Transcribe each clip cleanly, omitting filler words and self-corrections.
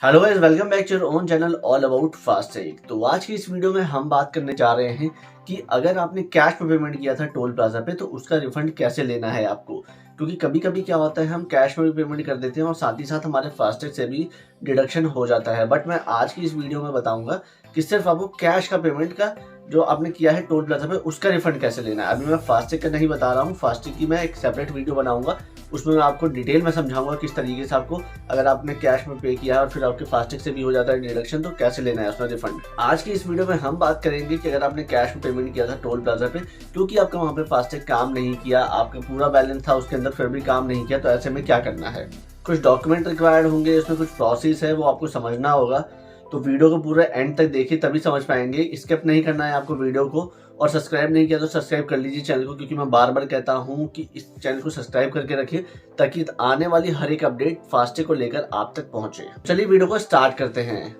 Hello guys, welcome back to your own channel all about FASTag. तो आज की इस वीडियो में हम बात करने जा रहे हैं कि अगर आपने कैश में पेमेंट किया था टोल प्लाजा पे तो उसका रिफंड कैसे लेना है आपको। क्योंकि कभी कभी क्या होता है, हम कैश में भी पेमेंट कर देते हैं और साथ ही साथ हमारे फास्टैग से भी डिडक्शन हो जाता है। बट मैं आज की इस वीडियो में बताऊंगा कि सिर्फ आपको कैश का पेमेंट का जो आपने किया है टोल प्लाजा पे उसका रिफंड कैसे लेना है। अभी मैं फास्टैग का नहीं बता रहा हूँ, फास्टैग की मैं एक सेपरेट वीडियो बनाऊंगा, उसमें मैं आपको डिटेल में समझाऊंगा किस तरीके से आपको, अगर आपने कैश में पे किया है और फिर आपके फास्टैग से भी हो जाता है डिडक्शन, तो कैसे लेना है उसमें रिफंड। आज की इस वीडियो में हम बात करेंगे कि अगर आपने कैश में पेमेंट किया था टोल प्लाजा पे, क्योंकि आपका वहाँ पे फास्टैग काम नहीं किया, आपका पूरा बैलेंस था उसके अंदर फिर भी काम नहीं किया, तो ऐसे में क्या करना है। कुछ डॉक्यूमेंट रिक्वायर्ड होंगे, उसमें कुछ प्रोसेस है वो आपको समझना होगा। तो वीडियो को पूरा एंड तक देखिए तभी समझ पाएंगे। स्किप नहीं करना है आपको वीडियो को, और सब्सक्राइब नहीं किया तो सब्सक्राइब कर लीजिए चैनल को, क्योंकि मैं बार बार कहता हूं कि इस चैनल को सब्सक्राइब करके रखिए ताकि आने वाली हर एक अपडेट फास्टैग को लेकर आप तक पहुंचे। चलिए वीडियो को स्टार्ट करते हैं।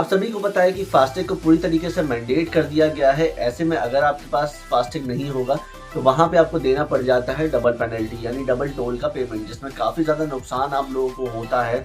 आप सभी को पता है कि फास्टैग को पूरी तरीके से मैंडेट कर दिया गया है। ऐसे में अगर आपके पास फास्टैग नहीं होगा तो वहां पे आपको देना पड़ जाता है डबल पेनल्टी, यानी डबल टोल का पेमेंट, जिसमें काफ़ी ज़्यादा नुकसान आप लोगों को होता है।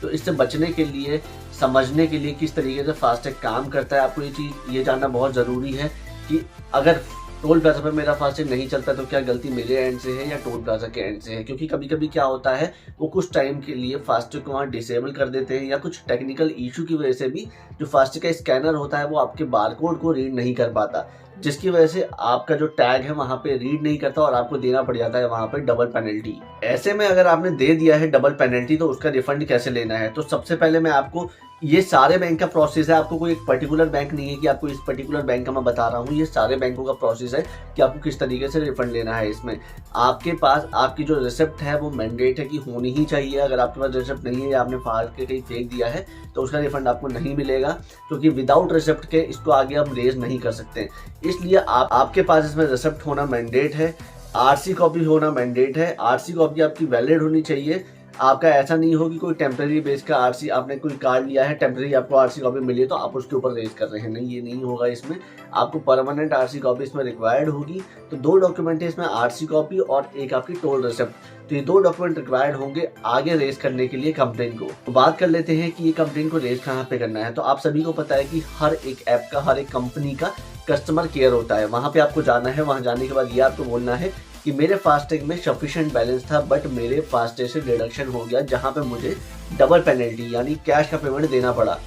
तो इससे बचने के लिए, समझने के लिए किस तरीके से फास्टैग काम करता है, आपको ये जानना बहुत ज़रूरी है कि अगर टोल प्लाजा पे मेरा फास्टैग नहीं चलता तो क्या गलती मेरे एंड से है या टोल प्लाजा के एंड से है। क्योंकि कभी कभी क्या होता है, वो कुछ टाइम के लिए फास्टैग को वहाँ डिसेबल कर देते हैं, या कुछ टेक्निकल इशू की वजह से भी जो फास्टैग का स्कैनर होता है वो आपके बारकोड को रीड नहीं कर पाता, जिसकी वजह से आपका जो टैग है वहाँ पे रीड नहीं करता और आपको देना पड़ जाता है वहाँ पे डबल पेनल्टी। ऐसे में अगर आपने दे दिया है डबल पेनल्टी तो उसका रिफंड कैसे लेना है। तो सबसे पहले मैं आपको, ये सारे बैंक का प्रोसेस है, आपको कोई एक पर्टिकुलर बैंक नहीं है कि आपको इस पर्टिकुलर बैंक का मैं बता रहा हूँ, ये सारे बैंकों का प्रोसेस है कि आपको किस तरीके से रिफंड लेना है। इसमें आपके पास आपकी जो रिसिप्ट है वो मैंडेट है कि होनी ही चाहिए। अगर आपके पास रिसिप्ट नहीं है या आपने फाड़ के कहीं फेंक दिया है तो उसका रिफंड आपको नहीं मिलेगा, क्योंकि विदाउट रिसिप्ट के इसको आगे आप रेज नहीं कर सकते। इसलिए आपके पास इसमें रिसिप्ट होना मैंडेट है, आरसी कॉपी होना मैंडेट है। आरसी कॉपी आपकी वैलिड होनी चाहिए। आपका ऐसा नहीं हो कि कोई टेम्पररी बेस का आरसी, आपने कोई कार्ड लिया है, टेम्पररी आपको आरसी कॉपी मिली है तो आप उसके ऊपर रेज कर रहे हैं, नहीं, ये नहीं होगा। इसमें आपको परमानेंट आरसी कॉपी इसमें रिक्वायर्ड होगी। तो दो डॉक्यूमेंट है इसमें, आरसी कॉपी और एक आपकी टोल रिसिप्ट। तो ये दो डॉक्यूमेंट रिक्वायर्ड होंगे आगे रेज करने के लिए कंप्लेन को। तो बात कर लेते हैं कि ये कंप्लेन को रेज कहाँ पे करना है। तो आप सभी को पता है कि हर एक ऐप का, हर एक कंपनी का कस्टमर केयर होता है, वहां पे आपको जाना है। वहां जाने के बाद ये आपको बोलना है कि मेरे फास्टैग में सफिशिएंट बैलेंस था बट मेरे फास्टैग से डिडक्शन हो गया, जहां पे मुझे डबल पेनल्टी यानी कैश का पेमेंट देना पड़ा।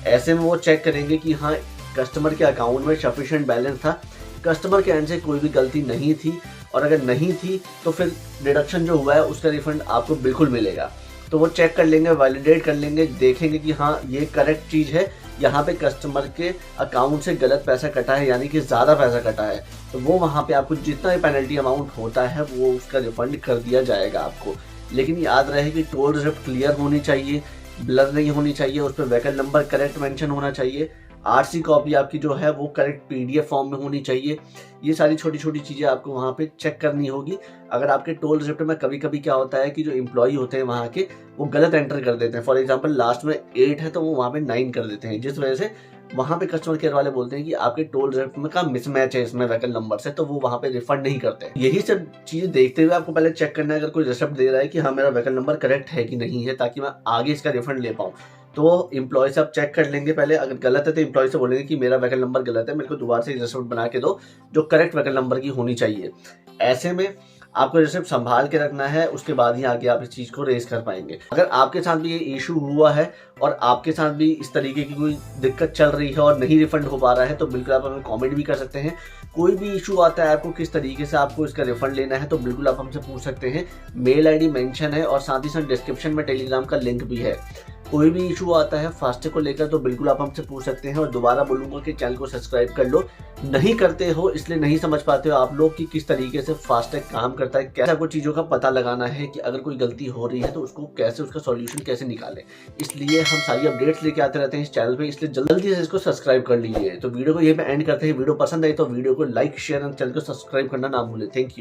ऐसे में वो चेक करेंगे कि हाँ, कस्टमर के अकाउंट में सफिशिएंट बैलेंस था, कस्टमर के एंड से कोई भी गलती नहीं थी, और अगर नहीं थी तो फिर डिडक्शन जो हुआ है उसका रिफंड आपको बिल्कुल मिलेगा। तो वो चेक कर लेंगे, वैलिडेट कर लेंगे, देखेंगे कि हाँ ये करेक्ट चीज़ है, यहाँ पे कस्टमर के अकाउंट से गलत पैसा कटा है, यानी कि ज़्यादा पैसा कटा है, तो वो वहाँ पे आपको जितना भी पेनल्टी अमाउंट होता है वो उसका रिफंड कर दिया जाएगा आपको। लेकिन याद रहे कि टोल रिसिप्ट क्लियर होनी चाहिए, ब्लर नहीं होनी चाहिए, उस पर व्हीकल नंबर करेक्ट मेंशन होना चाहिए, आरसी कॉपी आपकी जो है वो करेक्ट पीडीएफ फॉर्म में होनी चाहिए। ये सारी छोटी छोटी चीज़ें आपको वहाँ पे चेक करनी होगी। अगर आपके टोल रिसिप्ट में कभी कभी क्या होता है कि जो एम्प्लॉई होते हैं वहाँ के, वो गलत एंटर कर देते हैं। फॉर एग्जांपल लास्ट में 8 है तो वो वहाँ पे 9 कर देते हैं, जिस वजह से वहाँ पे कस्टमर केयर वाले बोलते हैं कि आपके टोल रिसिप्ट में का मिसमैच है इसमें व्हीकल नंबर से, तो वो वहाँ पे रिफंड नहीं करते। यही सब चीज़ें देखते हुए आपको पहले चेक करना है अगर कोई रिसिप्ट दे रहा है कि हाँ मेरा व्हीकल नंबर करेक्ट है कि नहीं है, ताकि मैं आगे इसका रिफंड ले पाऊँ। तो एम्प्लॉय से आप चेक कर लेंगे पहले, अगर गलत है तो एम्प्लॉय से बोलेंगे कि मेरा व्हीकल नंबर गलत है, मेरे को दोबारा से रिसिप्ट बना के दो जो करेक्ट व्हीकल नंबर की होनी चाहिए। ऐसे में आपको रिसिप्ट संभाल के रखना है, उसके बाद ही आगे आप इस चीज़ को रेज कर पाएंगे। अगर आपके साथ भी ये इशू हुआ है और आपके साथ भी इस तरीके की कोई दिक्कत चल रही है और नहीं रिफंड हो पा रहा है, तो बिल्कुल आप हमें कमेंट भी कर सकते हैं। कोई भी इशू आता है आपको किस तरीके से आपको इसका रिफंड लेना है, तो बिल्कुल आप हमसे पूछ सकते हैं। मेल आईडी मेंशन है और साथ ही साथ डिस्क्रिप्शन में टेलीग्राम का लिंक भी है। कोई भी इशू आता है फास्टैग को लेकर तो बिल्कुल आप हमसे पूछ सकते हैं। और दोबारा बोलूंगा कि चैनल को सब्सक्राइब कर लो, नहीं करते हो इसलिए नहीं समझ पाते हो आप लोग कि किस तरीके से फास्टैग काम करता है, कैसे आपको चीज़ों का पता लगाना है कि अगर कोई गलती हो रही है तो उसको कैसे, उसका सॉल्यूशन कैसे निकालें। इसलिए हम सारी अपडेट्स लेके आते रहते हैं इस चैनल पे, इसलिए जल्दी से इसको सब्सक्राइब कर लीजिए। तो वीडियो को यहीं पे एंड करते हैं। वीडियो पसंद आई तो वीडियो को लाइक, शेयर और चैनल को सब्सक्राइब करना ना भूलें। Thank you.